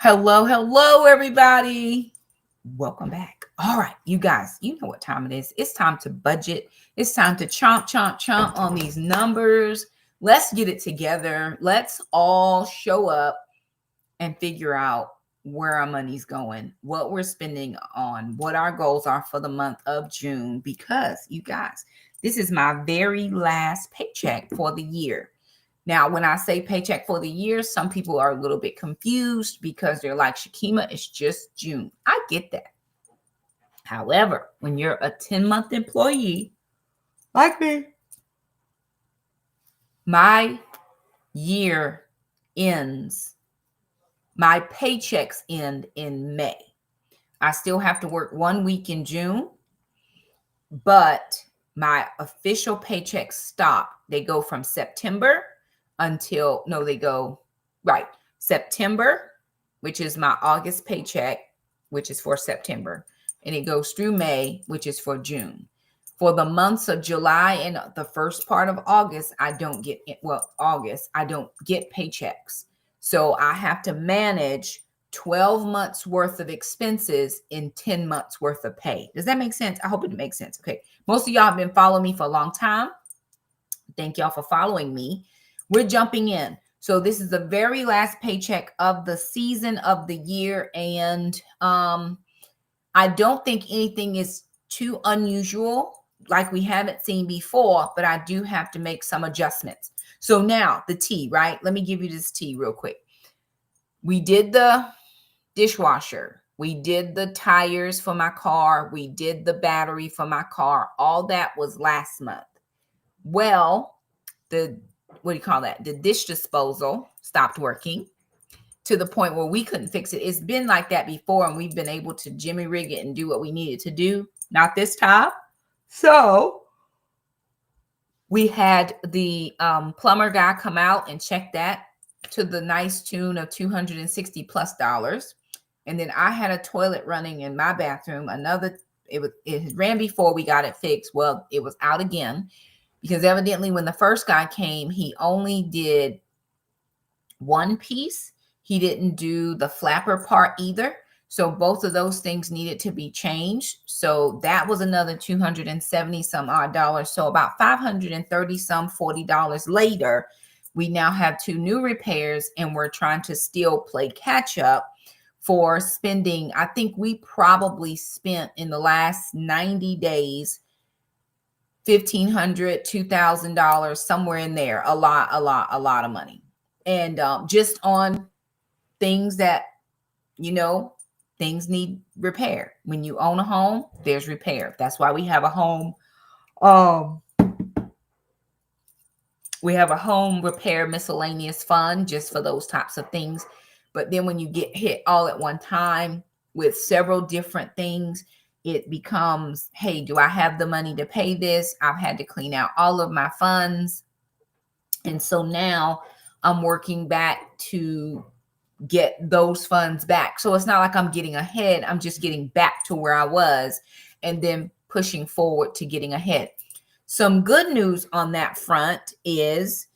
Hello, everybody. Welcome back. All right, you guys, you know what time it is. It's time to budget. It's time to chomp on these numbers. Let's get it together. Let's all show up and figure out where our money's going, what we're spending on, what our goals are for the month of June. Because, you guys, this is my very last paycheck for the year. Now, when I say paycheck for the year, some people are a little bit confused because they're like, Shakima, it's just June. I get that. However, when you're a 10-month employee like me, my year ends, my paychecks end in May. I still have to work 1 week in June, but my official paychecks stop. They go from September until, no, they go, right, September, which is my August paycheck, which is for September. And it goes through May, which is for June. For the months of July and the first part of August, I don't get paychecks. So I have to manage 12 months worth of expenses in 10 months worth of pay. Does that make sense? I hope it makes sense. Okay. Most of y'all have been following me for a long time. Thank y'all for following me. We're jumping in. So this is the very last paycheck of the season of the year. And I don't think anything is too unusual, like we haven't seen before, but I do have to make some adjustments. So now the tea, right? Let me give you this tea real quick. We did the dishwasher. We did the tires for my car. We did the battery for my car. All that was last month. Well, the dish disposal stopped working to the point where we couldn't fix it. It's been like that before, and we've been able to jimmy rig it and do what we needed to do. Not this time. So we had the plumber guy come out and check that to the nice tune of $260+. And then I had a toilet running in my bathroom. It ran before we got it fixed. Well, it was out again because evidently when the first guy came, he only did one piece. He didn't do the flapper part either. So both of those things needed to be changed. So that was another 270 some odd dollars. So about 530 some $40 later, we now have two new repairs, and we're trying to still play catch up for spending. I think we probably spent in the last 90 days $1,500, $2,000, somewhere in there. A lot of money. And just on things that, things need repair. When you own a home, there's repair. That's why we have a home. We have a home repair miscellaneous fund just for those types of things. But then when you get hit all at one time with several different things, it becomes, hey, do I have the money to pay this? I've had to clean out all of my funds. And so now I'm working back to get those funds back. So it's not like I'm getting ahead. I'm just getting back to where I was and then pushing forward to getting ahead. Some good news on that front is,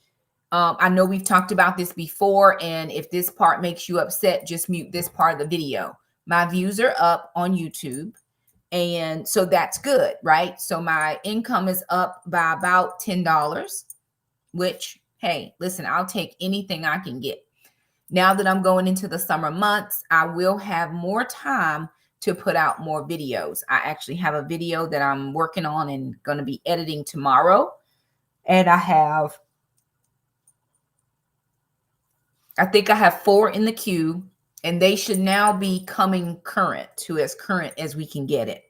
I know we've talked about this before, and if this part makes you upset, just mute this part of the video. My views are up on YouTube, and so that's good, right? So my income is up by about $10, which, hey, listen, I'll take anything I can get. Now that I'm going into the summer months, I will have more time to put out more videos. I actually have a video that I'm working on and going to be editing tomorrow. And I think I have 4 in the queue, and they should now be coming current as we can get it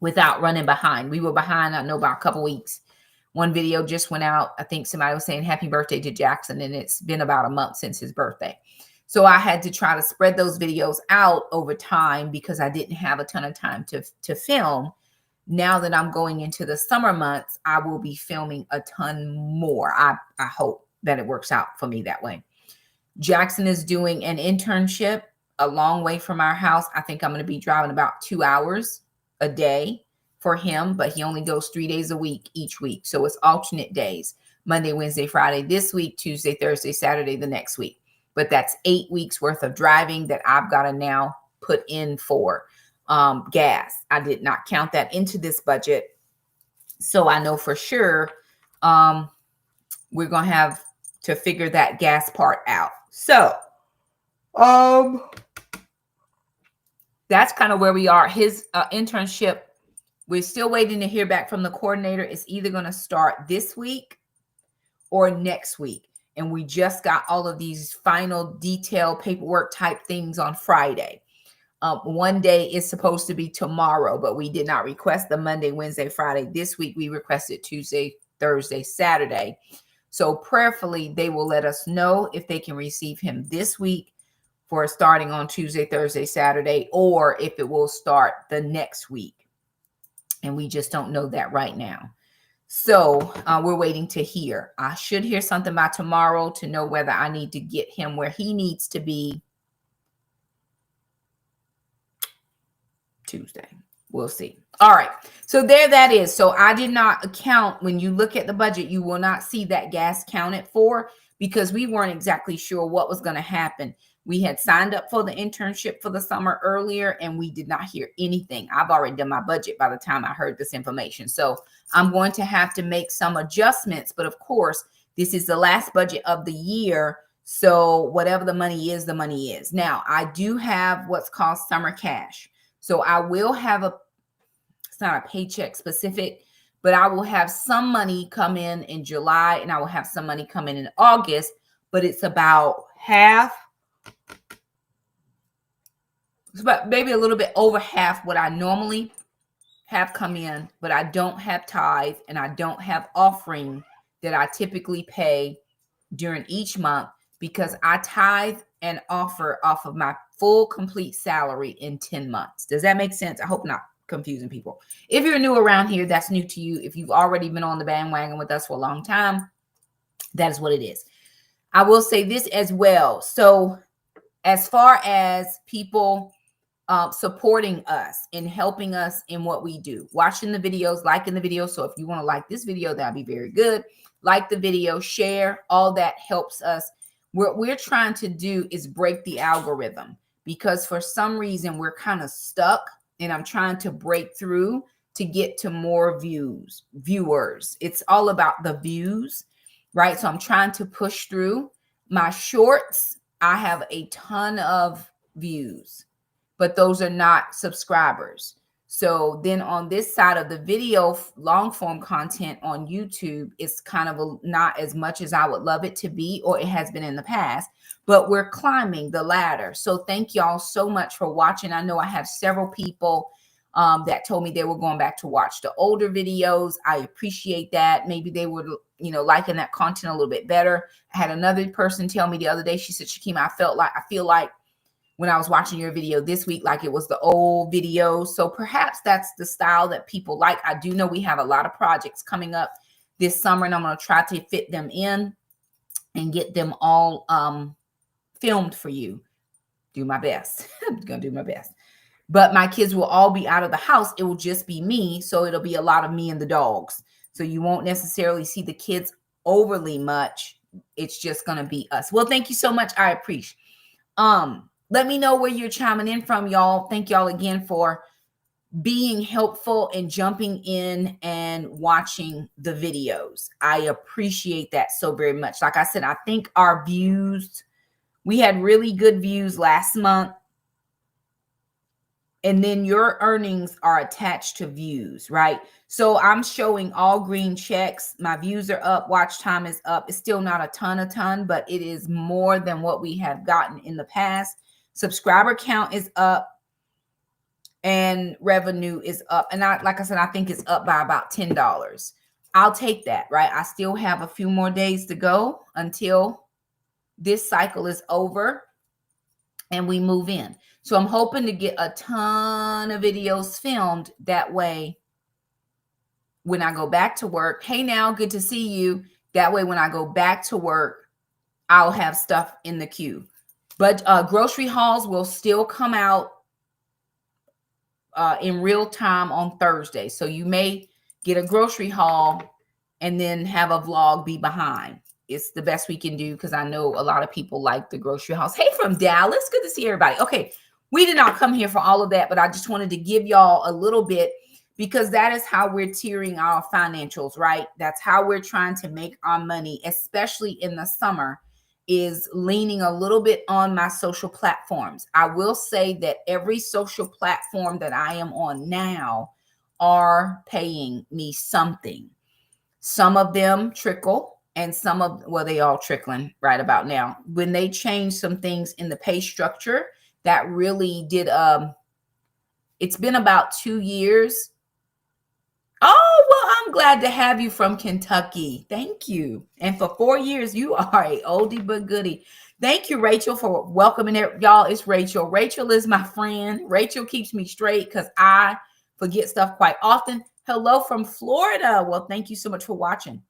without running behind. We were behind, I know, about a couple weeks. One video just went out. I think somebody was saying happy birthday to Jackson, and it's been about a month since his birthday. So I had to try to spread those videos out over time because I didn't have a ton of time to film. Now that I'm going into the summer months, I will be filming a ton more. I hope that it works out for me that way. Jackson is doing an internship a long way from our house. I think I'm going to be driving about 2 hours a day for him, but he only goes 3 days a week each week. So it's alternate days, Monday, Wednesday, Friday this week, Tuesday, Thursday, Saturday the next week. but that's 8 weeks worth of driving that I've got to now put in for gas. I did not count that into this budget. So I know for sure we're going to have to figure that gas part out. So that's kind of where we are. His internship, we're still waiting to hear back from the coordinator. It's either going to start this week or next week. And we just got all of these final detailed paperwork type things on Friday. One day is supposed to be tomorrow, but we did not request the Monday, Wednesday, Friday. This week we requested Tuesday, Thursday, Saturday. So prayerfully, they will let us know if they can receive him this week for starting on Tuesday, Thursday, Saturday, or if it will start the next week. And we just don't know that right now. So we're waiting to hear. I should hear something by tomorrow to know whether I need to get him where he needs to be Tuesday. We'll see. All right. So there that is. So I did not account. When you look at the budget, you will not see that gas counted for because we weren't exactly sure what was going to happen. We had signed up for the internship for the summer earlier, and we did not hear anything. I've already done my budget by the time I heard this information. So I'm going to have to make some adjustments. But of course, this is the last budget of the year. So whatever the money is, the money is. Now, I do have what's called summer cash. So I will have it's not a paycheck specific, but I will have some money come in July, and I will have some money come in August, but it's about half. It's about maybe a little bit over half what I normally have come in, but I don't have tithe and I don't have offering that I typically pay during each month because I tithe and offer off of my full complete salary in 10 months. Does that make sense? I hope not confusing people. If you're new around here, that's new to you. If you've already been on the bandwagon with us for a long time, that is what it is. I will say this as well. So as far as people supporting us and helping us in what we do, watching the videos, liking the video. So if you want to like this video, that'd be very good. Like the video, share, all that helps us. What we're trying to do is break the algorithm because for some reason we're kind of stuck, and I'm trying to break through to get to more viewers. It's all about the views, right? So I'm trying to push through. My shorts, I have a ton of views, but those are not subscribers. So then on this side of the video, long form content on YouTube is kind of not as much as I would love it to be, or it has been in the past, but we're climbing the ladder. So thank y'all so much for watching. I know I have several people that told me they were going back to watch the older videos. I appreciate that. Maybe they were, liking that content a little bit better. I had another person tell me the other day, she said, Shakima, I feel like when I was watching your video this week, like it was the old video. So perhaps that's the style that people like. I do know we have a lot of projects coming up this summer, and I'm going to try to fit them in and get them all filmed for you. Do my best. I'm going to do my best. But my kids will all be out of the house. It will just be me. So it'll be a lot of me and the dogs. So you won't necessarily see the kids overly much. It's just going to be us. Well, thank you so much. I appreciate. Let me know where you're chiming in from, y'all. Thank y'all again for being helpful and jumping in and watching the videos. I appreciate that so very much. Like I said, I think our views, we had really good views last month. And then your earnings are attached to views, right? So I'm showing all green checks. My views are up. Watch time is up. It's still not a ton, but it is more than what we have gotten in the past. Subscriber count is up and revenue is up. And like I said, I think it's up by about $10. I'll take that, right? I still have a few more days to go until this cycle is over and we move in. So I'm hoping to get a ton of videos filmed. That way, when I go back to work, hey now, good to see you. That way, when I go back to work, I'll have stuff in the queue. But grocery hauls will still come out in real time on Thursday. So you may get a grocery haul and then have a vlog be behind. it's the best we can do because I know a lot of people like the grocery house. Hey, from Dallas. Good to see everybody. Okay. We did not come here for all of that, but I just wanted to give y'all a little bit because that is how we're tiering our financials, right? That's how we're trying to make our money, especially in the summer, is leaning a little bit on my social platforms. I will say that every social platform that I am on now are paying me something. Some of them trickle and some of, well, they all trickling right about now. When they change some things in the pay structure, that really did, it's been about 2 years. Oh, well, I'm glad to have you from Kentucky. Thank you. And for 4 years, you are a oldie but goodie. Thank you, Rachel, for welcoming it. Y'all, it's Rachel. Rachel is my friend. Rachel keeps me straight because I forget stuff quite often. Hello from Florida. Well, thank you so much for watching.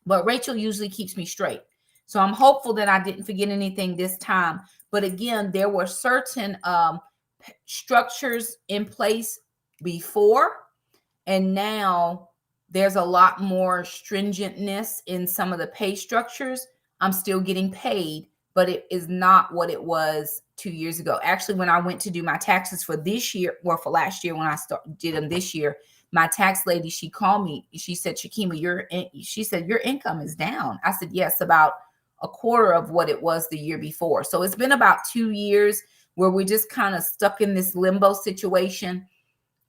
But Rachel usually keeps me straight. So I'm hopeful that I didn't forget anything this time. But again, there were certain structures in place before, and now there's a lot more stringentness in some of the pay structures. I'm still getting paid, but it is not what it was 2 years ago. Actually, when I went to do my taxes for this year, or for last year when I did them this year, my tax lady, she called me. She said, Shakima, she said, your income is down. I said, yes, about a quarter of what it was the year before. So it's been about 2 years where we're just kind of stuck in this limbo situation.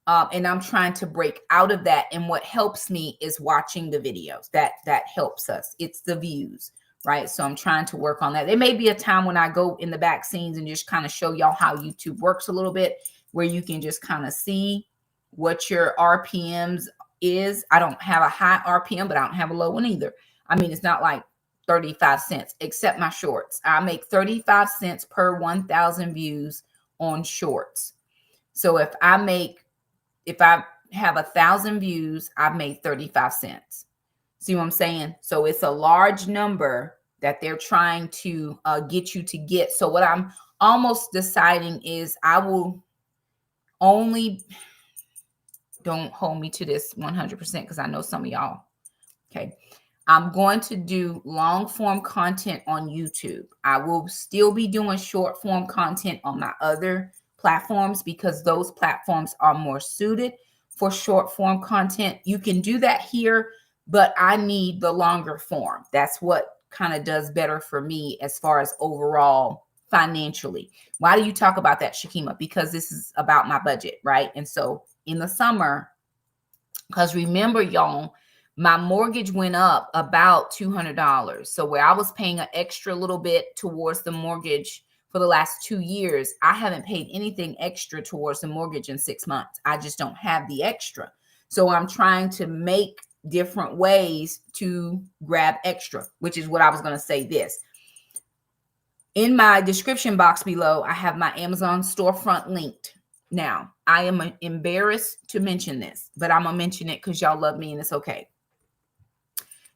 And I'm trying to break out of that. And what helps me is watching the videos. That helps us. It's the views, right? So I'm trying to work on that. There may be a time when I go in the back scenes and just kind of show y'all how YouTube works a little bit, where you can just kind of see what your RPMs is. I don't have a high RPM, but I don't have a low one either. I mean, it's not like 35 cents, except my shorts. I make 35 cents per 1,000 views on shorts. So if I have 1,000 views, I've made 35 cents. See what I'm saying? So it's a large number that they're trying to get you to get. So what I'm almost deciding is I will only, don't hold me to this 100% because I know some of y'all, okay, I'm going to do long form content on YouTube. I will still be doing short form content on my other platforms because those platforms are more suited for short form content. You can do that here, but I need the longer form. That's what kind of does better for me as far as overall financially. Why do you talk about that, Shakima? Because this is about my budget, right? And so in the summer, because remember, y'all, my mortgage went up about $200. So where I was paying an extra little bit towards the mortgage for the last 2 years, I haven't paid anything extra towards the mortgage in 6 months. I just don't have the extra. So I'm trying to make different ways to grab extra, which is what I was going to say this. In my description box below, I have my Amazon storefront linked. Now, I am embarrassed to mention this, but I'm going to mention it because y'all love me and it's okay.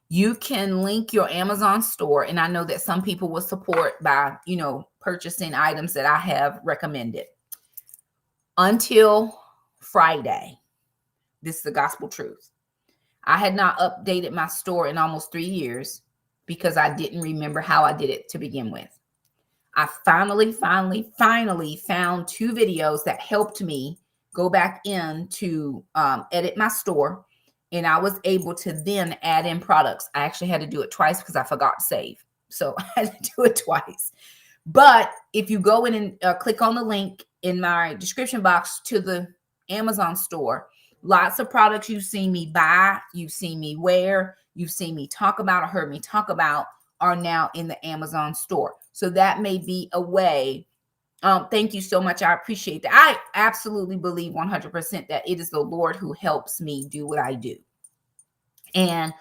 You can link your Amazon store, and I know that some people will support by, purchasing items that I have recommended. Until Friday, this is the gospel truth. I had not updated my store in almost 3 years because I didn't remember how I did it to begin with. I finally found 2 videos that helped me go back in to edit my store. And I was able to then add in products. I actually had to do it twice because I forgot to save. So I had to do it twice. But if you go in and click on the link in my description box to the Amazon store, lots of products you've seen me buy, you've seen me wear, you've seen me talk about or heard me talk about are now in the Amazon store. So that may be a way. Thank you so much. I appreciate that. I absolutely believe 100% that it is the Lord who helps me do what I do. And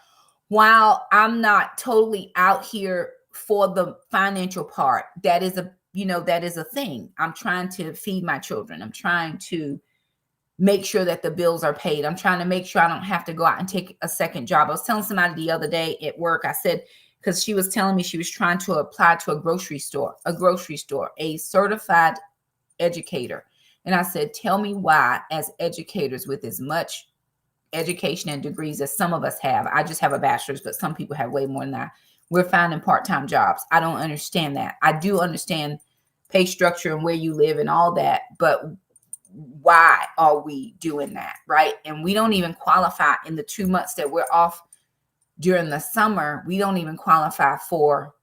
while I'm not totally out here for the financial part, that is a thing. I'm trying to feed my children. I'm trying to make sure that the bills are paid. I'm trying to make sure I don't have to go out and take a second job. I was telling somebody the other day at work, I said, because she was telling me she was trying to apply to a grocery store, a certified educator. And I said, tell me why, as educators with as much education and degrees as some of us have, I just have a bachelor's, but some people have way more than that. we're finding part-time jobs. I don't understand that. I do understand pay structure and where you live and all that, but why are we doing that, right? And we don't even qualify in the 2 months that we're off during the summer. We don't even qualify for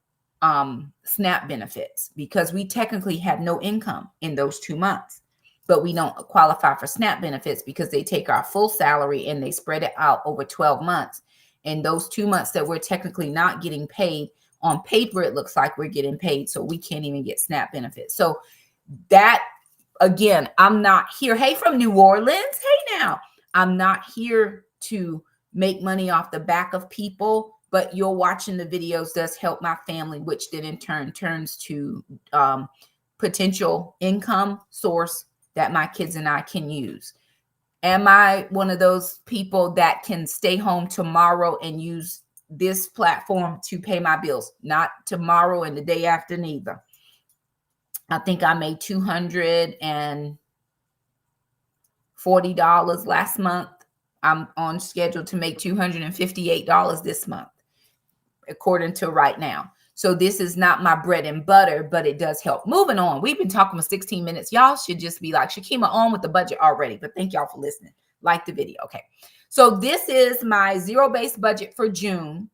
SNAP benefits because we technically have no income in those 2 months, but we don't qualify for SNAP benefits because they take our full salary and they spread it out over 12 months. And those 2 months that we're technically not getting paid, on paper, it looks like we're getting paid. So we can't even get SNAP benefits. So that, again, I'm not here. Hey, from New Orleans. Hey, now, I'm not here to make money off the back of people, but you're watching the videos does help my family, which then in turn turns to potential income source that my kids and I can use. Am I one of those people that can stay home tomorrow and use this platform to pay my bills? Not tomorrow and the day after neither. I think I made $240 last month. I'm on schedule to make $258 this month, according to right now. So this is not my bread and butter, but it does help. Moving on. We've been talking for 16 minutes. Y'all should just be like, Shakima, on with the budget already. But thank y'all for listening. Like the video. Okay. So this is my zero-based budget for June.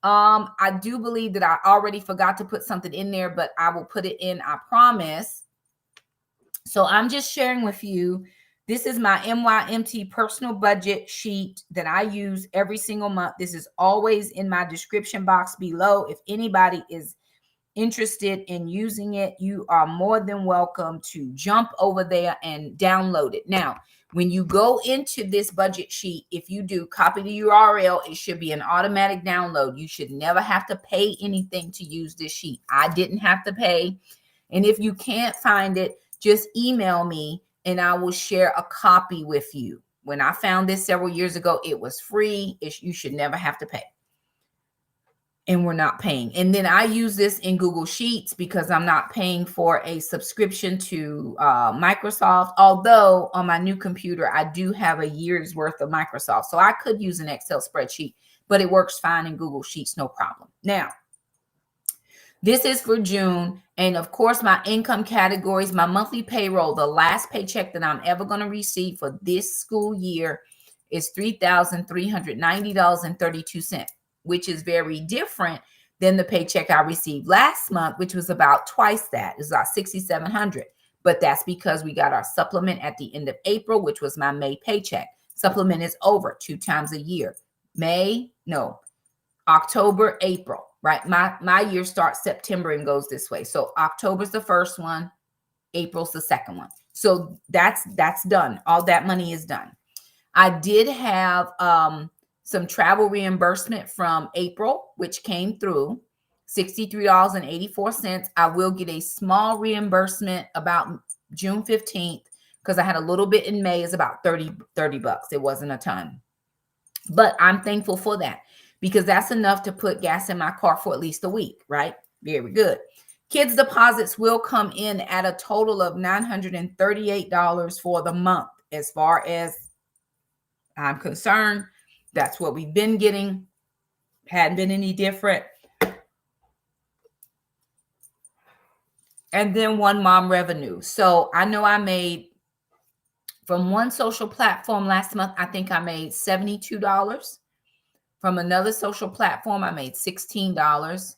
I do believe that I already forgot to put something in there, but I will put it in, I promise. So I'm just sharing with you. This is my MYMT personal budget sheet that I use every single month. This is always in my description box below. If anybody is interested in using it, you are more than welcome to jump over there and download it. Now, when you go into this budget sheet, if you do copy the URL, it should be an automatic download. You should never have to pay anything to use this sheet. I didn't have to pay. And if you can't find it, just email me and I will share a copy with you. When I found this several years ago, it was free. You should never have to pay. And we're not paying. And then I use this in Google Sheets because I'm not paying for a subscription to Microsoft. Although on my new computer, I do have a year's worth of Microsoft. So I could use an Excel spreadsheet, but it works fine in Google Sheets, no problem. Now, this is for June. And of course, my income categories, my monthly payroll, the last paycheck that I'm ever going to receive for this school year is $3,390.32, which is very different than the paycheck I received last month, which was about twice that. It was about $6,700. But that's because we got our supplement at the end of April, which was my May paycheck. Supplement is over 2 times a year. October, April, right? My year starts September and goes this way. So October's the first one, April's the second one. So that's done. All that money is done. I did have some travel reimbursement from April, which came through, $63.84. I will get a small reimbursement about June 15th because I had a little bit in May. It's about 30 bucks. It wasn't a ton. But I'm thankful for that because that's enough to put gas in my car for at least a week, right? Very good. Kids' deposits will come in at a total of $938 for the month. As far as I'm concerned, that's what we've been getting. Hadn't been any different. And then one mom revenue. So I know I made from one social platform last month, I think I made $72. From another social platform, I made $16.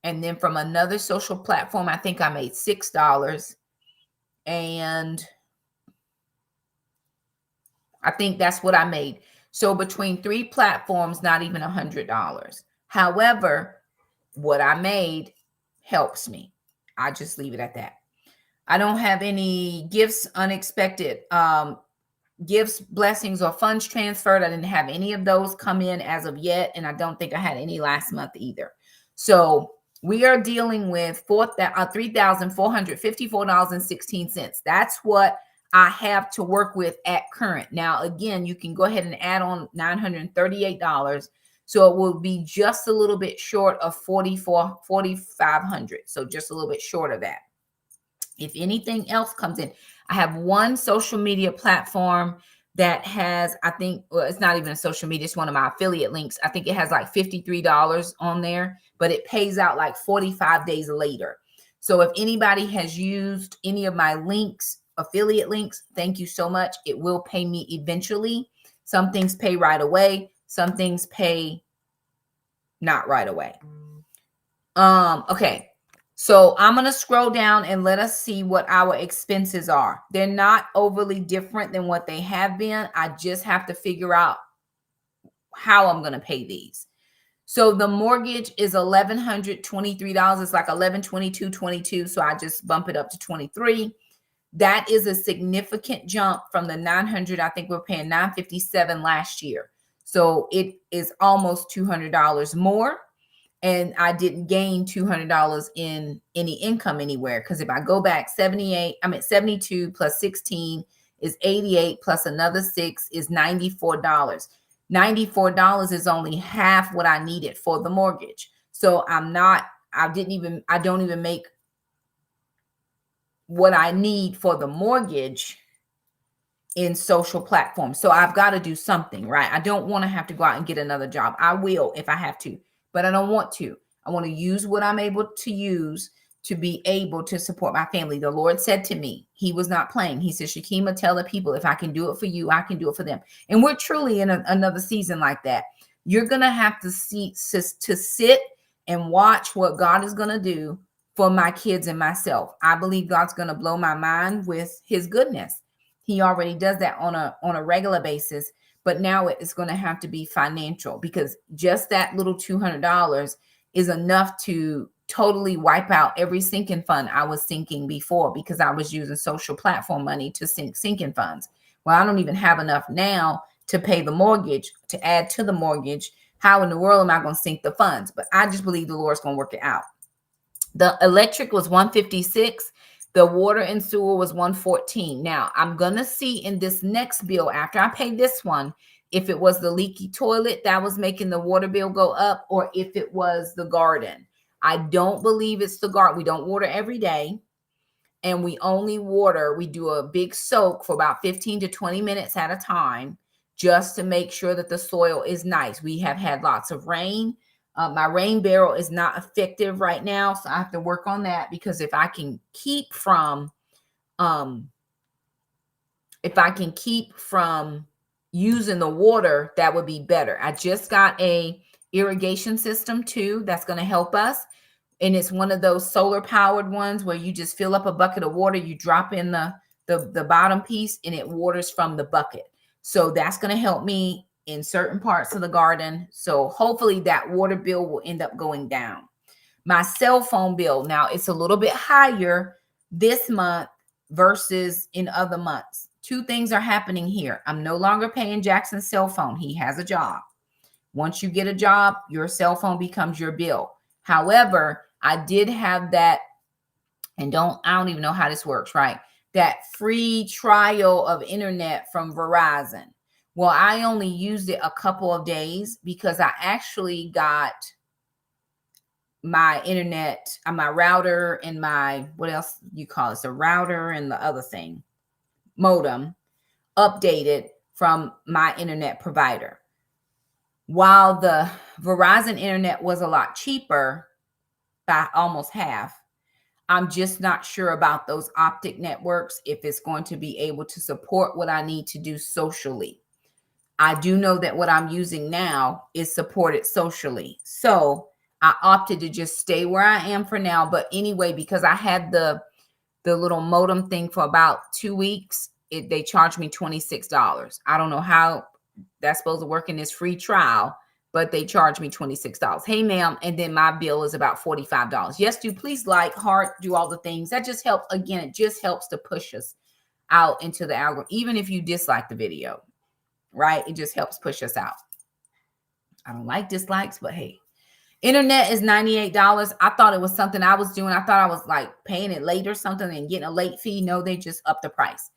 And then from another social platform, I think I made $6. And I think that's what I made. So between 3 platforms, not even $100. However, what I made helps me. I just leave it at that. I don't have any gifts, unexpected gifts, blessings, or funds transferred. I didn't have any of those come in as of yet. And I don't think I had any last month either. So we are dealing with $3,454.16. That's what I have to work with at current. Now, again, you can go ahead and add on $938. So it will be just a little bit short of $4,500. So just a little bit short of that. If anything else comes in, I have one social media platform that has, I think, well, it's not even a social media, it's one of my affiliate links. I think it has like $53 on there, but it pays out like 45 days later. So if anybody has used any of my links, affiliate links, thank you so much. It will pay me eventually. Some things pay right away, some things pay not right away. Okay. So I'm going to scroll down and let us see what our expenses are. They're not overly different than what they have been. I just have to figure out how I'm going to pay these. So the mortgage is $1,123. It's like $1,122.22. So I just bump it up to 23. That is a significant jump from the 900. I think we're paying $957 last year. So it is almost $200 more. And I didn't gain $200 in any income anywhere. Because if I go back 72 plus 16 is 88 plus another 6 is $94. $94 is only half what I needed for the mortgage. So I don't even make what I need for the mortgage in social platforms. So I've got to do something, right? I don't want to have to go out and get another job. I will if I have to, but I don't want to. I want to use what I'm able to use to be able to support my family. The Lord said to me, he was not playing. He said, Shakima, tell the people, if I can do it for you, I can do it for them. And we're truly in another season like that. You're going to have to sit and watch what God is going to do for my kids and myself. I believe God's going to blow my mind with his goodness. He already does that on a regular basis, but now it's going to have to be financial, because just that little $200 is enough to totally wipe out every sinking fund I was sinking before, because I was using social platform money to sink sinking funds. Well, I don't even have enough now to pay the mortgage, to add to the mortgage. How in the world am I going to sink the funds? But I just believe the Lord's going to work it out. The electric was $156. The water and sewer was $114. Now, I'm going to see in this next bill, after I pay this one, if it was the leaky toilet that was making the water bill go up, or if it was the garden. I don't believe it's the garden. We don't water every day. And we do a big soak for about 15 to 20 minutes at a time, just to make sure that the soil is nice. We have had lots of rain. My rain barrel is not effective right now, so I have to work on that, because if I can keep from using the water, that would be better. I just got a irrigation system too that's going to help us, and it's one of those solar powered ones where you just fill up a bucket of water, you drop in the bottom piece, and it waters from the bucket. So that's going to help me in certain parts of the garden. So hopefully that water bill will end up going down. My cell phone bill, now it's a little bit higher this month versus in other months. Two things are happening here. I'm no longer paying Jackson's cell phone. He has a job. Once you get a job, your cell phone becomes your bill. However, I did have that, and I don't even know how this works, right? That free trial of internet from Verizon. Well, I only used it a couple of days, because I actually got my internet, my router, and my, what else you call it? The router and the other thing, modem, updated from my internet provider. While the Verizon internet was a lot cheaper by almost half, I'm just not sure about those optic networks, if it's going to be able to support what I need to do socially. I do know that what I'm using now is supported socially. So I opted to just stay where I am for now. But anyway, because I had the little modem thing for about 2 weeks, they charged me $26. I don't know how that's supposed to work in this free trial, but they charged me $26. Hey, ma'am. And then my bill is about $45. Yes, do please like, heart, do all the things. That just helps. Again, it just helps to push us out into the algorithm. Even if you dislike the video, right? It just helps push us out. I don't like dislikes, but hey. Internet is $98. I thought it was something I was doing. I thought I was like paying it late or something and getting a late fee. No, they just upped the price.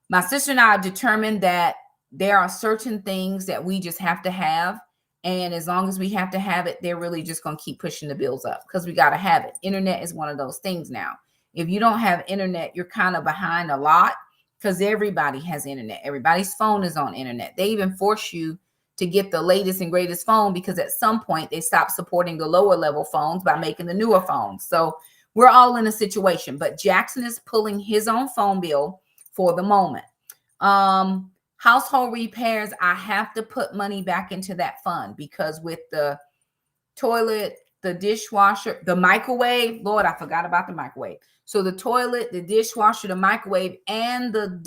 My sister and I determined that there are certain things that we just have to have. And as long as we have to have it, they're really just going to keep pushing the bills up, because we got to have it. Internet is one of those things now. If you don't have internet, you're kind of behind a lot. because everybody has internet. Everybody's phone is on internet. They even force you to get the latest and greatest phone because at some point they stopped supporting the lower level phones by making the newer phones. So we're all in a situation, but Jackson is pulling his own phone bill for the moment. Household repairs, I have to put money back into that fund because with the toilet, the dishwasher, the microwave, Lord, I forgot about the microwave. So the toilet, the dishwasher, the microwave, and the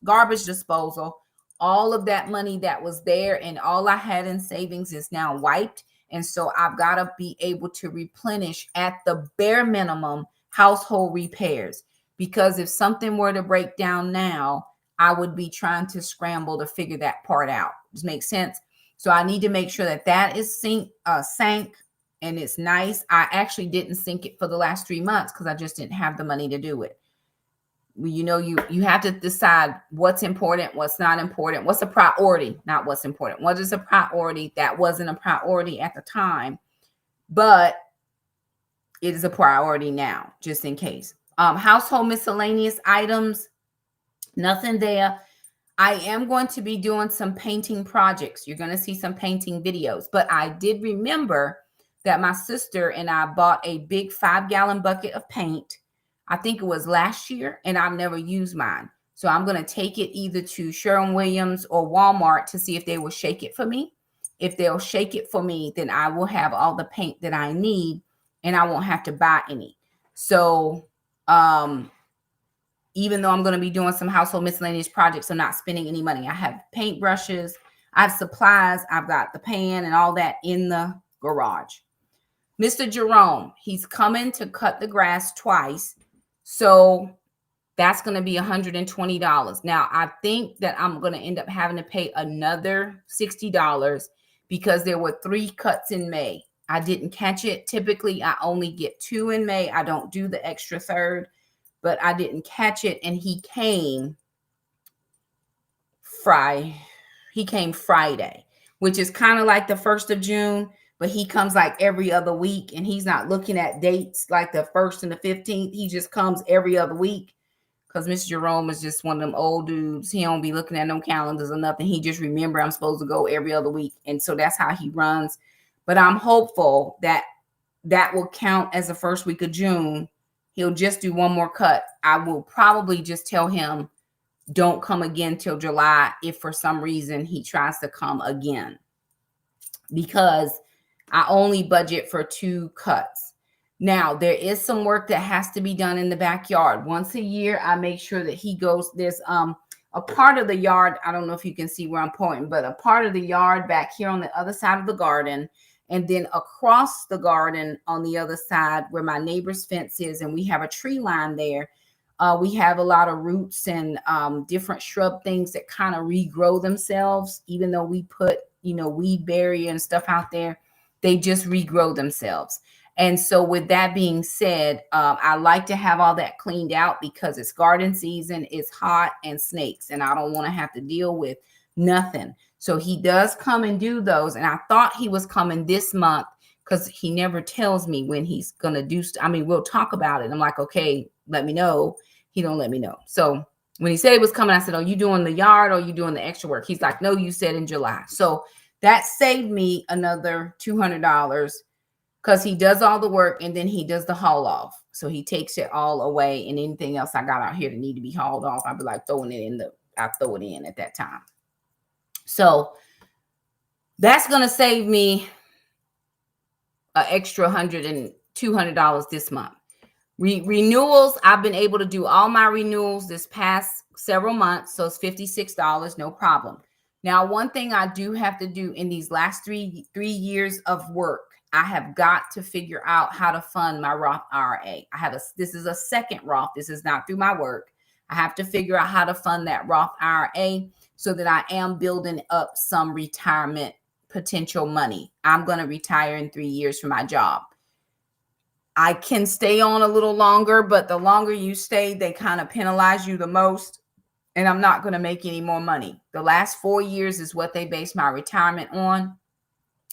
garbage disposal, all of that money that was there and all I had in savings is now wiped. And so I've got to be able to replenish at the bare minimum household repairs, because if something were to break down now, I would be trying to scramble to figure that part out. Does it make sense? So I need to make sure that that is sank and it's nice. I actually didn't sync it for the last 3 months because I just didn't have the money to do it. You know, you have to decide what's important, what's not important, what's a priority, not what's important. What is a priority? That wasn't a priority at the time, but it is a priority now, just in case. Household miscellaneous items, nothing there. I am going to be doing some painting projects. You're going to see some painting videos, but I did remember that my sister and I bought a big 5-gallon bucket of paint. I think it was last year, and I've never used mine. So I'm going to take it either to Sherwin-Williams or Walmart to see if they will shake it for me. If they'll shake it for me, then I will have all the paint that I need and I won't have to buy any. So, even though I'm going to be doing some household miscellaneous projects, I'm not spending any money. I have paint brushes, I have supplies, I've got the pan and all that in the garage. Mr. Jerome, he's coming to cut the grass twice. So that's going to be $120. Now, I think that I'm going to end up having to pay another $60 because there were 3 cuts in May. I didn't catch it. Typically, I only get 2 in May. I don't do the extra third, but I didn't catch it. And he came Friday, which is kind of like the 1st of June. But he comes like every other week, and he's not looking at dates like the 1st and the 15th. He just comes every other week because Mr. Jerome is just one of them old dudes. He don't be looking at no calendars or nothing. He just remember I'm supposed to go every other week. And so that's how he runs. But I'm hopeful that that will count as the first week of June. He'll just do one more cut. I will probably just tell him, don't come again till July if for some reason he tries to come again, because I only budget for 2 cuts. Now, there is some work that has to be done in the backyard. Once a year, I make sure that he goes. There's a part of the yard. I don't know if you can see where I'm pointing, but a part of the yard back here on the other side of the garden, and then across the garden on the other side where my neighbor's fence is, and we have a tree line there. We have a lot of roots and different shrub things that kind of regrow themselves, even though we put, weed barrier and stuff out there. They just regrow themselves. And so with that being said, I like to have all that cleaned out because it's garden season, it's hot, and snakes, and I don't want to have to deal with nothing. So he does come and do those. And I thought he was coming this month because he never tells me when he's going to do. We'll talk about it. I'm like, okay, let me know. He don't let me know. So when he said he was coming, I said, oh, you doing the yard or you doing the extra work? He's like, no, you said in July. So that saved me another $200 because he does all the work and then he does the haul off. So he takes it all away, and anything else I got out here that need to be hauled off, I'll be like I throw it in at that time. So that's going to save me an extra $100 and $200 this month. Renewals, I've been able to do all my renewals this past several months. So it's $56, no problem. Now, one thing I do have to do in these last three years of work, I have got to figure out how to fund my Roth IRA. This is a second Roth. This is not through my work. I have to figure out how to fund that Roth IRA so that I am building up some retirement potential money. I'm going to retire in 3 years from my job. I can stay on a little longer, but the longer you stay, they kind of penalize you the most. And I'm not going to make any more money. The last 4 years is what they base my retirement on.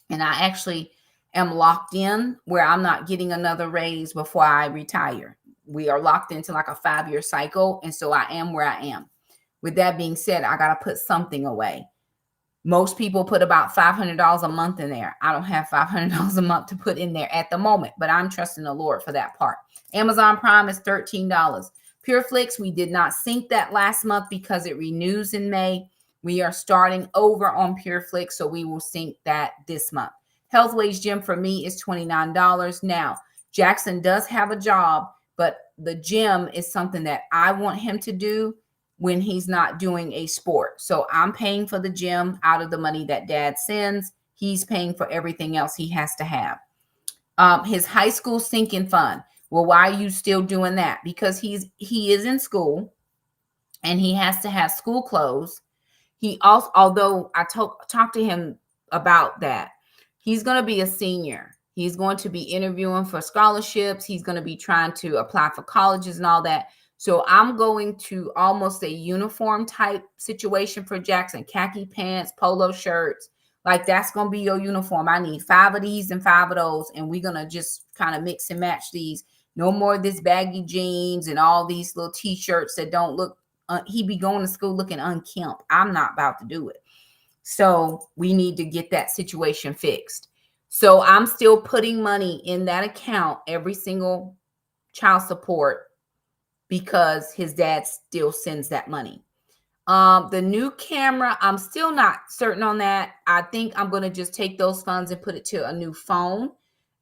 And I actually am locked in where I'm not getting another raise before I retire. We are locked into like a 5-year cycle. And so I am where I am. With that being said, I got to put something away. Most people put about $500 a month in there. I don't have $500 a month to put in there at the moment, but I'm trusting the Lord for that part. Amazon Prime is $13. PureFlix, we did not sync that last month because it renews in May. We are starting over on PureFlix, so we will sync that this month. Healthways Gym for me is $29. Now, Jackson does have a job, but the gym is something that I want him to do when he's not doing a sport. So I'm paying for the gym out of the money that dad sends. He's paying for everything else he has to have. His high school sinking fund. Well, why are you still doing that? Because he is in school and he has to have school clothes. He also, although I talked to him about that, he's going to be a senior. He's going to be interviewing for scholarships. He's going to be trying to apply for colleges and all that. So I'm going to almost a uniform type situation for Jackson, khaki pants, polo shirts. Like that's going to be your uniform. I need 5 of these and 5 of those. And we're going to just kind of mix and match these. No more of this baggy jeans and all these little t-shirts that don't look, he be going to school looking unkempt. I'm not about to do it. So we need to get that situation fixed. So I'm still putting money in that account every single child support because his dad still sends that money. The new camera, I'm still not certain on that. I think I'm going to just take those funds and put it to a new phone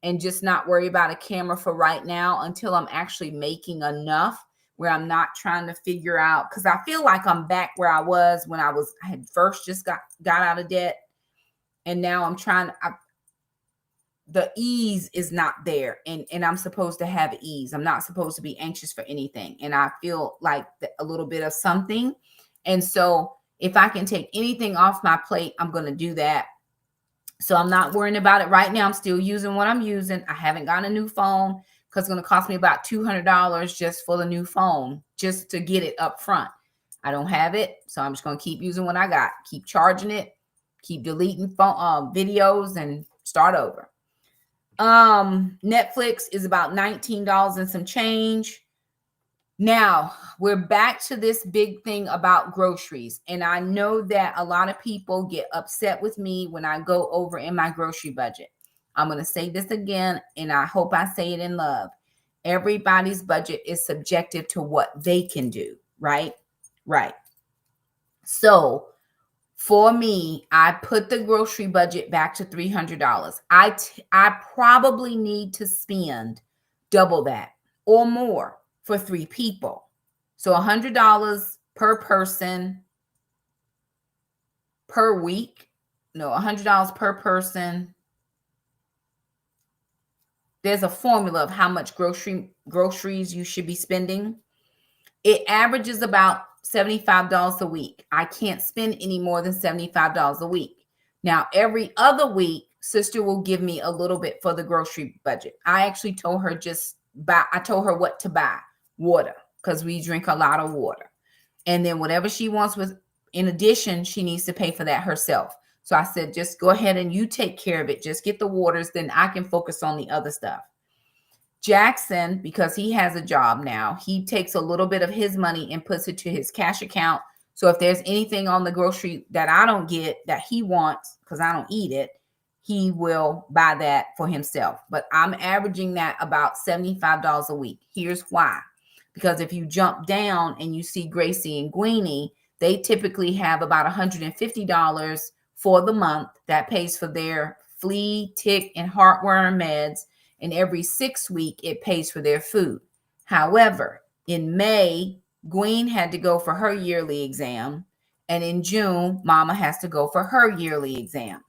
and just not worry about a camera for right now until I'm actually making enough where I'm not trying to figure out, because I feel like I'm back where I was when I had first just got out of debt. And now I'm trying, the ease is not there. And I'm supposed to have ease. I'm not supposed to be anxious for anything. And I feel like a little bit of something. And so if I can take anything off my plate, I'm going to do that. So I'm not worrying about it right now. I'm still using what I'm using. I haven't gotten a new phone because it's going to cost me about $200 just for the new phone, just to get it up front. I don't have it. So I'm just going to keep using what I got, keep charging it, keep deleting phone videos and start over. Netflix is about $19 and some change. Now we're back to this big thing about groceries. And I know that a lot of people get upset with me when I go over in my grocery budget. I'm going to say this again, and I hope I say it in love. Everybody's budget is subjective to what they can do, right? Right. So for me, I put the grocery budget back to $300. I probably need to spend double that or more for 3 people. So $100 per person per week. No, $100 per person. There's a formula of how much groceries you should be spending. It averages about $75 a week. I can't spend any more than $75 a week. Now, every other week, sister will give me a little bit for the grocery budget. I actually told her I told her what to buy. Water, because we drink a lot of water. And then whatever she wants in addition, she needs to pay for that herself. So I said, just go ahead and you take care of it. Just get the waters, then I can focus on the other stuff. Jackson, because he has a job now, he takes a little bit of his money and puts it to his cash account. So if there's anything on the grocery that I don't get that he wants, because I don't eat it, he will buy that for himself. But I'm averaging that about $75 a week. Here's why. Because if you jump down and you see Gracie and Queenie, they typically have about $150 for the month that pays for their flea, tick, and heartworm meds. And every 6 weeks, it pays for their food. However, in May, Gwen had to go for her yearly exam. And in June, Mama has to go for her yearly exam.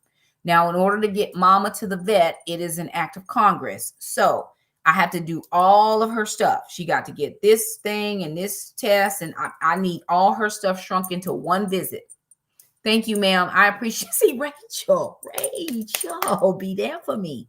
Now, in order to get Mama to the vet, it is an act of Congress. So I have to do all of her stuff. She got to get this thing and this test. And I need all her stuff shrunk into one visit. Thank you, ma'am. I appreciate. See, Rachel, be there for me.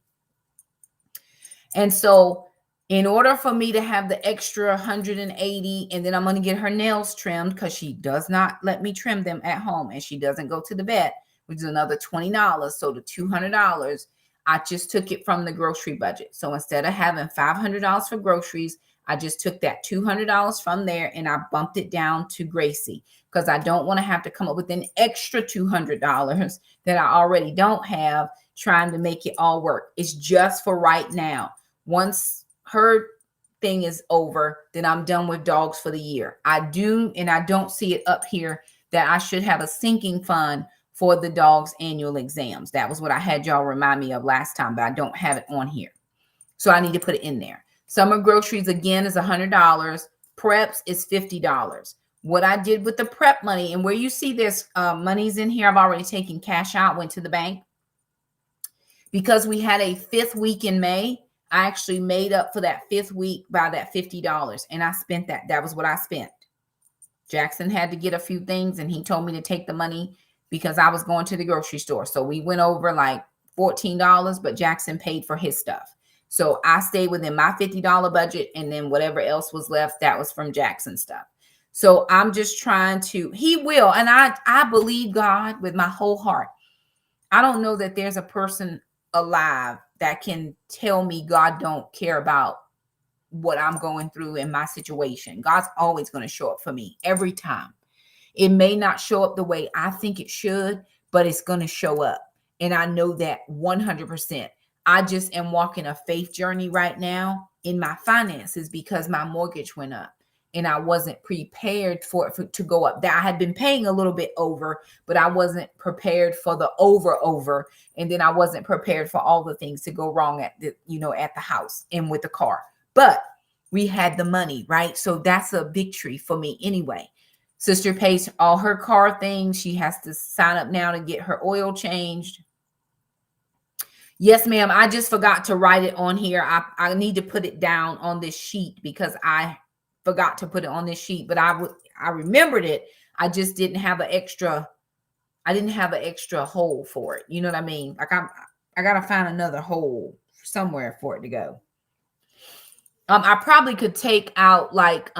And so in order for me to have the extra 180, and then I'm going to get her nails trimmed because she does not let me trim them at home, and she doesn't go to the vet, which is another $20. So the $200, I just took it from the grocery budget. So instead of having $500 for groceries, I just took that $200 from there and I bumped it down to Gracie because I don't want to have to come up with an extra $200 that I already don't have trying to make it all work. It's just for right now. Once her thing is over, then I'm done with dogs for the year. I do, and I don't see it up here that I should have a sinking fund for the dog's annual exams. That was what I had y'all remind me of last time, but I don't have it on here. So I need to put it in there. Summer groceries again is $100. Preps is $50. What I did with the prep money, and where you see this money's in here, I've already taken cash out, went to the bank. Because we had a 5th week in May, I actually made up for that 5th week by that $50. And I spent that. That was what I spent. Jackson had to get a few things and he told me to take the money because I was going to the grocery store. So we went over like $14, but Jackson paid for his stuff. So I stayed within my $50 budget, and then whatever else was left, that was from Jackson's stuff. So I'm just trying to, he will. And I believe God with my whole heart. I don't know that there's a person alive that can tell me God don't care about what I'm going through in my situation. God's always going to show up for me every time. It may not show up the way I think it should, but it's going to show up. And I know that 100%. I just am walking a faith journey right now in my finances because my mortgage went up and I wasn't prepared for it to go up. That I had been paying a little bit over, but I wasn't prepared for the over. And then I wasn't prepared for all the things to go wrong at the house and with the car. But we had the money, right? So that's a victory for me anyway. Sister pays all her car things. She has to sign up now to get her oil changed. Yes, ma'am. I just forgot to write it on here. I need to put it down on this sheet because I forgot to put it on this sheet, but I remembered it. I just didn't have an extra. I didn't have an extra hole for it. You know what I mean? Like I got to find another hole somewhere for it to go. I probably could take out like,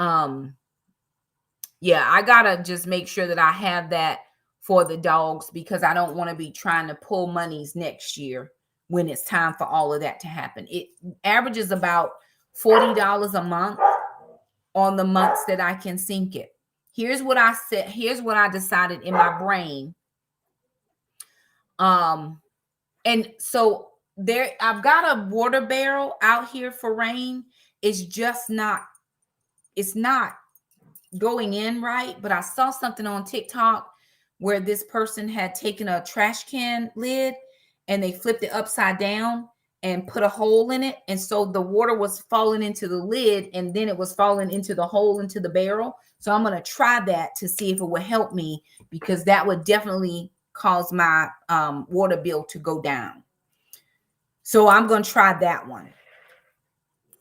yeah, I got to just make sure that I have that for the dogs because I don't want to be trying to pull monies next year when it's time for all of that to happen. It averages about $40 a month on the months that I can sink it. Here's what I said. Here's what I decided in my brain. And so there, I've got a water barrel out here for rain. It's just not, it's not going in right. But I saw something on TikTok where this person had taken a trash can lid and they flipped it upside down and put a hole in it. And so the water was falling into the lid and then it was falling into the hole into the barrel. So I'm going to try that to see if it will help me because that would definitely cause my water bill to go down. So I'm going to try that one.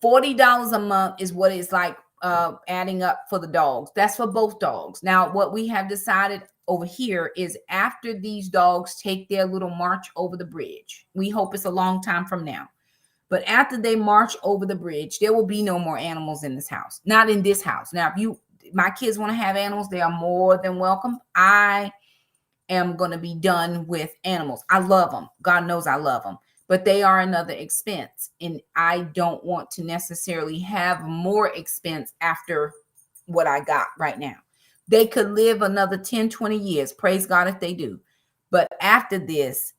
$40 a month is what it's like adding up for the dogs. That's for both dogs. Now, what we have decided over here is after these dogs take their little march over the bridge, we hope it's a long time from now, but after they march over the bridge, there will be no more animals in this house. Not in this house. Now, if my kids want to have animals, they are more than welcome. I am going to be done with animals. I love them. God knows I love them, but they are another expense. And I don't want to necessarily have more expense after what I got right now. They could live another 10, 20 years. Praise God if they do. But after this,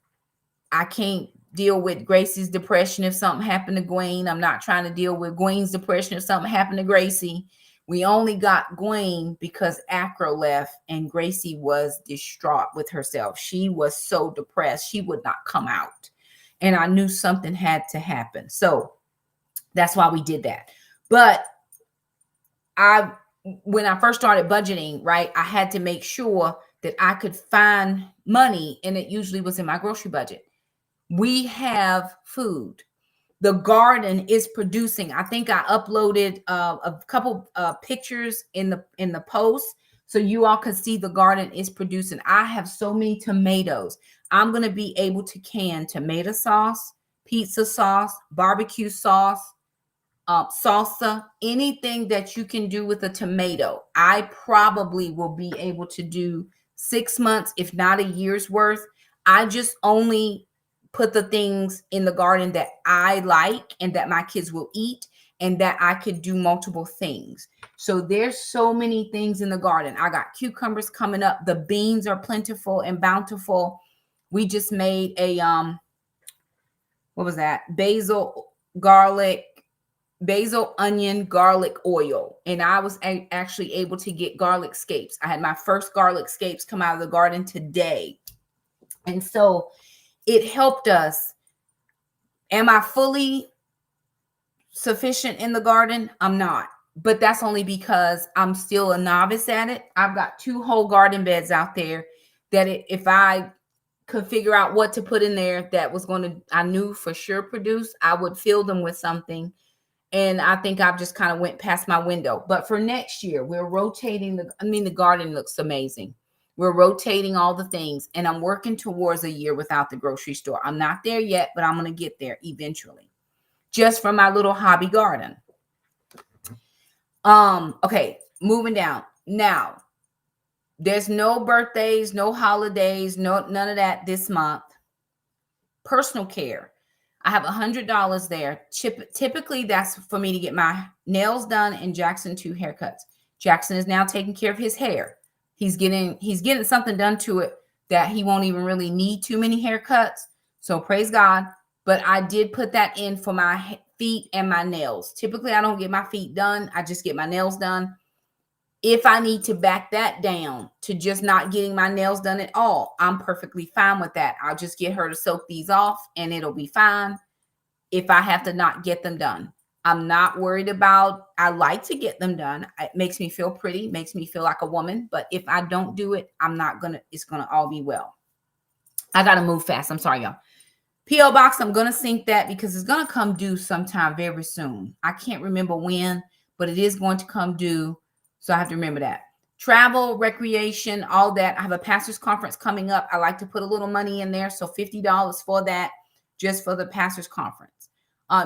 I can't deal with Gracie's depression if something happened to Gwen. I'm not trying to deal with Gwen's depression if something happened to Gracie. We only got Gwen because Acro left and Gracie was distraught with herself. She was so depressed. She would not come out. And I knew something had to happen. So that's why we did that. But when I first started budgeting, right, I had to make sure that I could find money, and it usually was in my grocery budget. We have food. The garden is producing. I think I uploaded a couple pictures in the post so you all can see the garden is producing. I have so many tomatoes. I'm going to be able to can tomato sauce, pizza sauce, barbecue sauce, salsa, anything that you can do with a tomato. I probably will be able to do 6 months, if not a year's worth. I just only put the things in the garden that I like and that my kids will eat. and that I could do multiple things. So there's so many things in the garden. I got cucumbers coming up. The beans are plentiful and bountiful. We just made a what was that? Basil, onion, garlic oil. And I was actually able to get garlic scapes. I had my first garlic scapes come out of the garden today. And so it helped us. Am I fully sufficient in the garden? I'm not. But that's only because I'm still a novice at it. I've got 2 whole garden beds out there that if I could figure out what to put in there that was going to, I knew for sure produce, I would fill them with something. And I think I've just kind of went past my window. But for next year, we're rotating the garden looks amazing. We're rotating all the things, and I'm working towards a year without the grocery store. I'm not there yet, but I'm going to get there eventually. Just from my little hobby garden. Okay, moving down. Now, there's no birthdays, no holidays, none of that this month. Personal care. I have $100 there. Typically, that's for me to get my nails done and Jackson 2 haircuts. Jackson is now taking care of his hair. He's getting something done to it that he won't even really need too many haircuts. So praise God. But I did put that in for my feet and my nails. Typically, I don't get my feet done. I just get my nails done. If I need to back that down to just not getting my nails done at all, I'm perfectly fine with that. I'll just get her to soak these off and it'll be fine if I have to not get them done. I'm not worried about, I like to get them done. It makes me feel pretty, makes me feel like a woman. But if I don't do it, it's going to all be well. I got to move fast. I'm sorry, y'all. P.O. Box, I'm going to sync that because it's going to come due sometime very soon. I can't remember when, but it is going to come due. So I have to remember that. Travel, recreation, all that. I have a pastor's conference coming up. I like to put a little money in there. So $50 for that, just for the pastor's conference.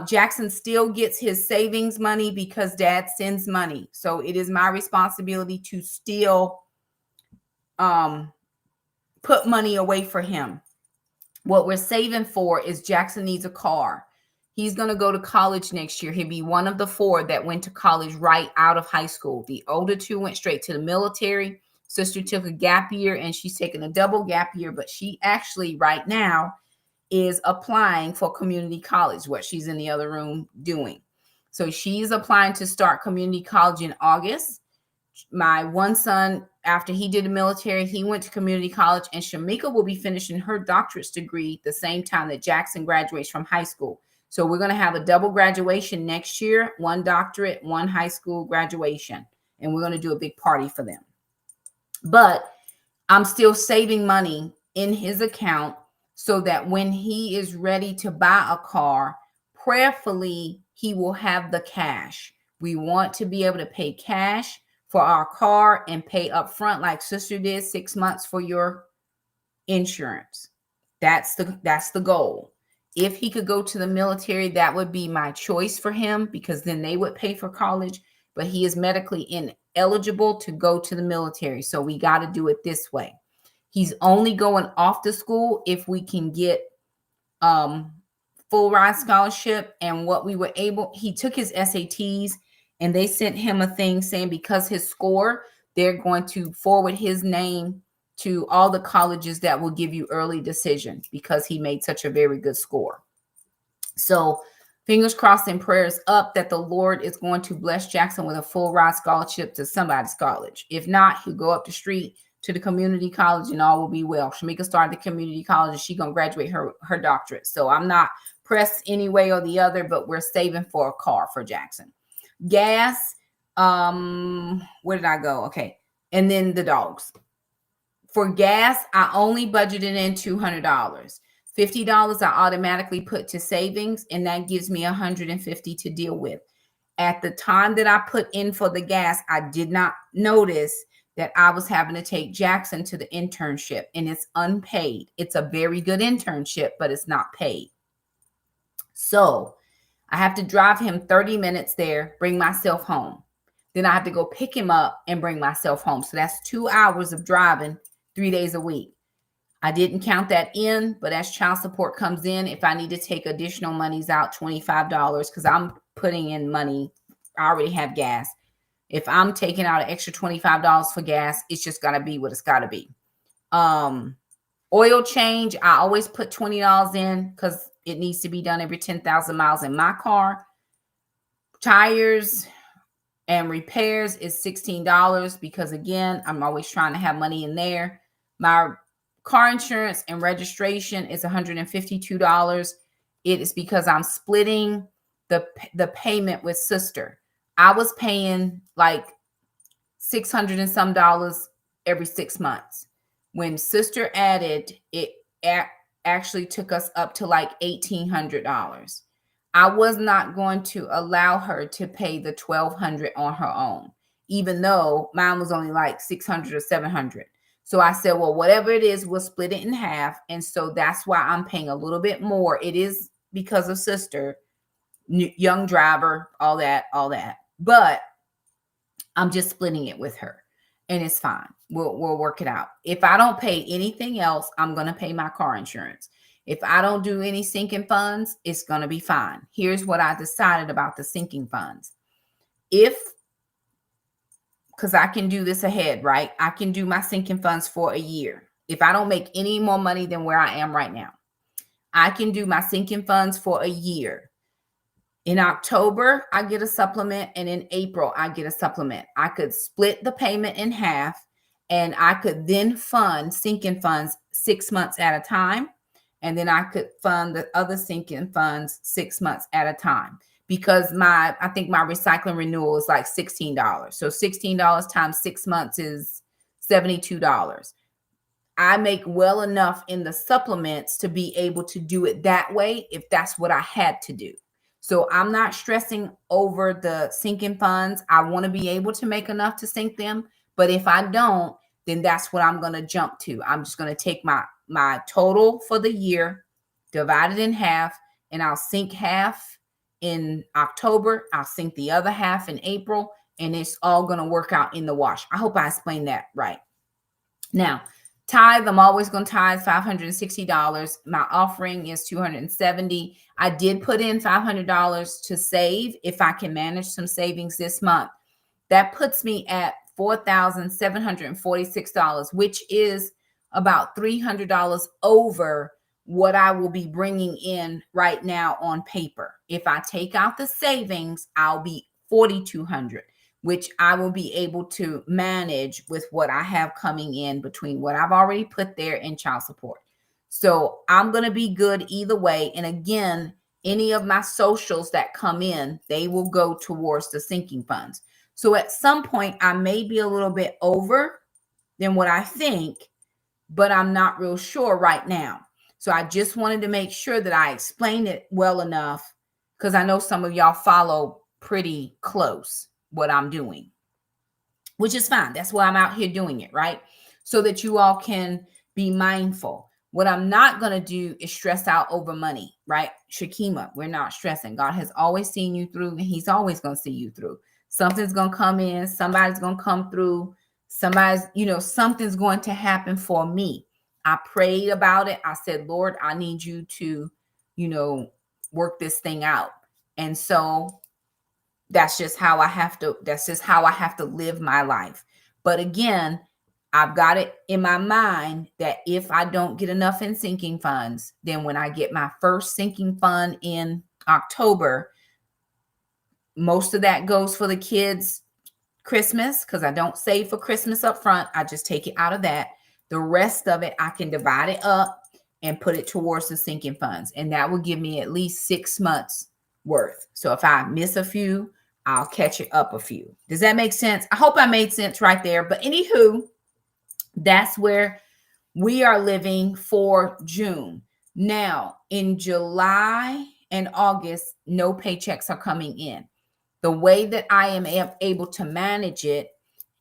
Jackson still gets his savings money because dad sends money. So it is my responsibility to still put money away for him. What we're saving for is Jackson needs a car. He's going to go to college next year. He'll be one of the 4 that went to college right out of high school. The older 2 went straight to the military. Sister took a gap year and she's taking a double gap year, but she actually right now is applying for community college, what she's in the other room doing. So she's applying to start community college in August. My one son, after he did the military, he went to community college, and Shamika will be finishing her doctorate's degree the same time that Jackson graduates from high school. So we're going to have a double graduation next year, 1 doctorate, 1 high school graduation, and we're going to do a big party for them. But I'm still saving money in his account so that when he is ready to buy a car, prayerfully, he will have the cash. We want to be able to pay cash for our car and pay up front like sister did 6 months for your insurance. That's the goal. If he could go to the military, that would be my choice for him because then they would pay for college, but he is medically ineligible to go to the military. So we got to do it this way. He's only going off to school if we can get full ride scholarship. And what we were able, he took his SATs and they sent him a thing saying because his score, they're going to forward his name to all the colleges that will give you early decision because he made such a very good score. So fingers crossed and prayers up that the Lord is going to bless Jackson with a full ride scholarship to somebody's college. If not, he'll go up the street to the community college and all will be well. Shamika started the community college and she's going to graduate her doctorate. So I'm not pressed any way or the other, but we're saving for a car for Jackson. Gas, where did I go? Okay. And then the dogs. For gas, I only budgeted in $200. $50 I automatically put to savings, and that gives me $150 to deal with. At the time that I put in for the gas, I did not notice that I was having to take Jackson to the internship, and it's unpaid. It's a very good internship, but it's not paid. So I have to drive him 30 minutes there, bring myself home. Then I have to go pick him up and bring myself home. So that's 2 hours of driving 3 days a week. I didn't count that in, but as child support comes in, if I need to take additional monies out, $25, because I'm putting in money, I already have gas. If I'm taking out an extra $25 for gas, it's just got to be what it's got to be. Oil change, I always put $20 in because it needs to be done every 10,000 miles in my car. Tires and repairs is $16 because, again, I'm always trying to have money in there. My car insurance and registration is $152. It is because I'm splitting the payment with sister. I was paying like $600 and some dollars every 6 months. When sister added, it actually took us up to like $1,800. I was not going to allow her to pay the $1,200 on her own, even though mine was only like $600 or $700. So I said, well, whatever it is, we'll split it in half. And so that's why I'm paying a little bit more. It is because of sister, young driver, all that. But I'm just splitting it with her, and it's fine. We'll work it out. If I don't pay anything else, I'm going to pay my car insurance. If I don't do any sinking funds, it's going to be fine. Here's what I decided about the sinking funds. Because I can do this ahead, right? I can do my sinking funds for a year. If I don't make any more money than where I am right now, I can do my sinking funds for a year. In October, I get a supplement, and in April, I get a supplement. I could split the payment in half, and I could then fund sinking funds 6 months at a time, and then I could fund the other sinking funds 6 months at a time, because I think my recycling renewal is like $16. So $16 times 6 months is $72. I make well enough in the supplements to be able to do it that way if that's what I had to do. So I'm not stressing over the sinking funds. I want to be able to make enough to sink them. But if I don't, then that's what I'm going to jump to. I'm just going to take my total for the year, divide it in half, and I'll sink half in October. I'll sink the other half in April, and it's all going to work out in the wash. I hope I explained that right. Now, tithe, I'm always going to tithe $560. My offering is $270. I did put in $500 to save if I can manage some savings this month. That puts me at $4,746, which is about $300 over what I will be bringing in right now on paper. If I take out the savings, I'll be $4,200. Which I will be able to manage with what I have coming in between what I've already put there in child support. So I'm going to be good either way. And again, any of my socials that come in, they will go towards the sinking funds. So at some point, I may be a little bit over than what I think, but I'm not real sure right now. So I just wanted to make sure that I explained it well enough, because I know some of y'all follow pretty close what I'm doing, which is fine. That's why I'm out here doing it, right? So that you all can be mindful. What I'm not going to do is stress out over money, right? Shakima, we're not stressing. God has always seen you through, and he's always going to see you through. Something's going to come in. Somebody's going to come through. Something's going to happen for me. I prayed about it. I said, Lord, I need you to, work this thing out. And so that's just how I have to live my life. But again, I've got it in my mind that if I don't get enough in sinking funds, then when I get my first sinking fund in October, most of that goes for the kids' Christmas, because I don't save for Christmas up front. I just take it out of that. The rest of it, I can divide it up and put it towards the sinking funds. And that will give me at least 6 months worth. So if I miss a few, I'll catch it up a few. Does that make sense? I hope I made sense right there. But anywho, that's where we are living for June. Now, in July and August, no paychecks are coming in. The way that I am able to manage it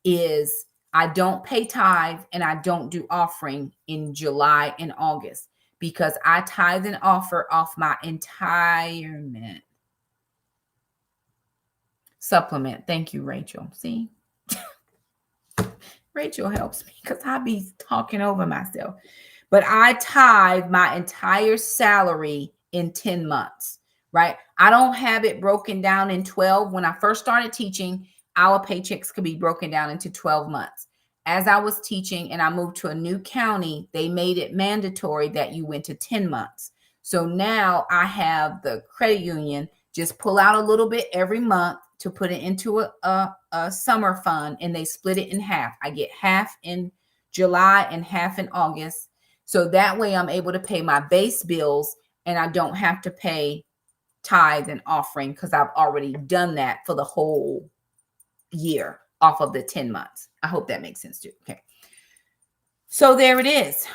is I don't pay tithe and I don't do offering in July and August, because I tithe and offer off my retirement supplement. Thank you, Rachel. See, Rachel helps me because I be talking over myself. but I tithe my entire salary in 10 months, right? I don't have it broken down in 12. When I first started teaching, our paychecks could be broken down into 12 months. As I was teaching and I moved to a new county, they made it mandatory that you went to 10 months. So now I have the credit union just pull out a little bit every month to put it into a summer fund, and they split it in half. I get half in July and half in August. So that way I'm able to pay my base bills and I don't have to pay tithe and offering because I've already done that for the whole year off of the 10 months. I hope that makes sense too. Okay. So there it is.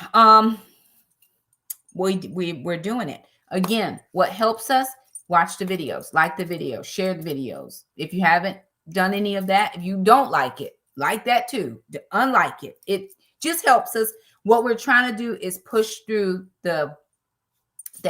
We're doing it. Again, what helps us, watch the videos, like the videos, share the videos. If you haven't done any of that, if you don't like it, like that too, unlike it. It just helps us. What we're trying to do is push through the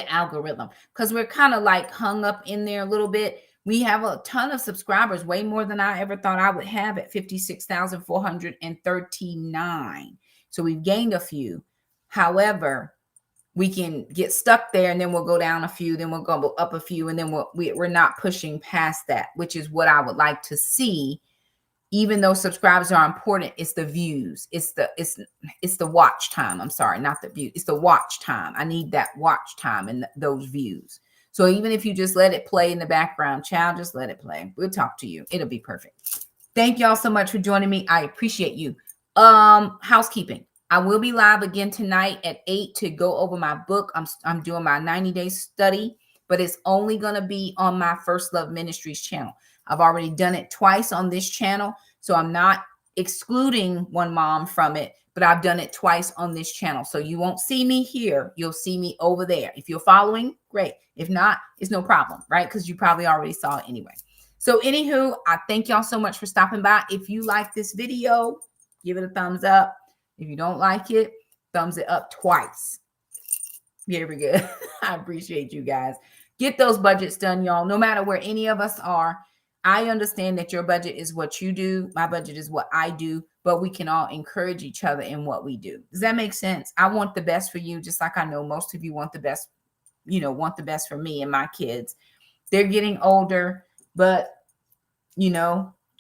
algorithm because we're kind of like hung up in there a little bit. We have a ton of subscribers, way more than I ever thought I would have at 56,439. So we've gained a few. However, we can get stuck there and then we'll go down a few, then we'll go up a few, and then we're not pushing past that, which is what I would like to see. Even though subscribers are important, it's the views. It's the watch time. I'm sorry, not the view. It's the watch time. I need that watch time and those views. So even if you just let it play in the background, child, just let it play. We'll talk to you. It'll be perfect. Thank y'all so much for joining me. I appreciate you. Housekeeping. I will be live again tonight at 8 to go over my book. I'm doing my 90-day study, but it's only going to be on my First Love Ministries channel. I've already done it twice on this channel, so I'm not excluding One Mom from it, but I've done it twice on this channel. So you won't see me here. You'll see me over there. If you're following, great. If not, it's no problem, right? Because you probably already saw it anyway. So anywho, I thank y'all so much for stopping by. If you like this video, give it a thumbs up. If you don't like it, thumbs it up twice. Very good. I appreciate you guys. Get those budgets done, y'all. No matter where any of us are, I understand that your budget is what you do. My budget is what I do, but we can all encourage each other in what we do. Does that make sense? I want the best for you, just like I know most of you want the best, want the best for me and my kids. They're getting older, but,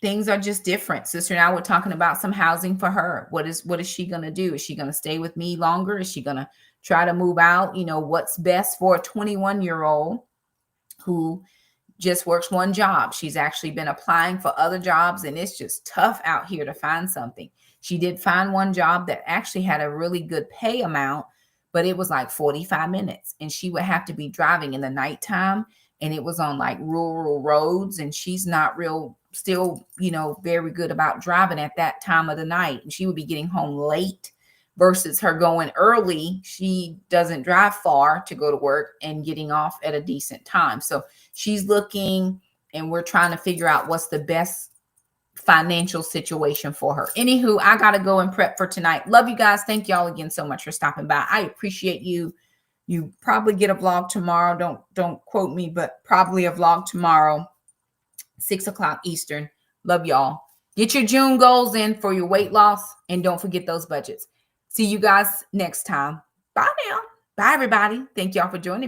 things are just different. Sister and I were talking about some housing for her. What is she going to do? Is she going to stay with me longer? Is she going to try to move out? What's best for a 21-year-old who just works one job? She's actually been applying for other jobs, and it's just tough out here to find something. She did find one job that actually had a really good pay amount, but it was like 45 minutes, and she would have to be driving in the nighttime, and it was on like rural roads, and she's not still very good about driving at that time of the night, and she would be getting home late versus her going early. She doesn't drive far to go to work and getting off at a decent time. So she's looking, and we're trying to figure out what's the best financial situation for her. Anywho, I got to go and prep for tonight. Love you guys. Thank y'all again so much for stopping by. I appreciate you. You probably get a vlog tomorrow. Don't quote me, but probably a vlog tomorrow, 6 o'clock Eastern. Love y'all. Get your June goals in for your weight loss, and don't forget those budgets. See you guys next time. Bye now. Bye, everybody. Thank y'all for joining me.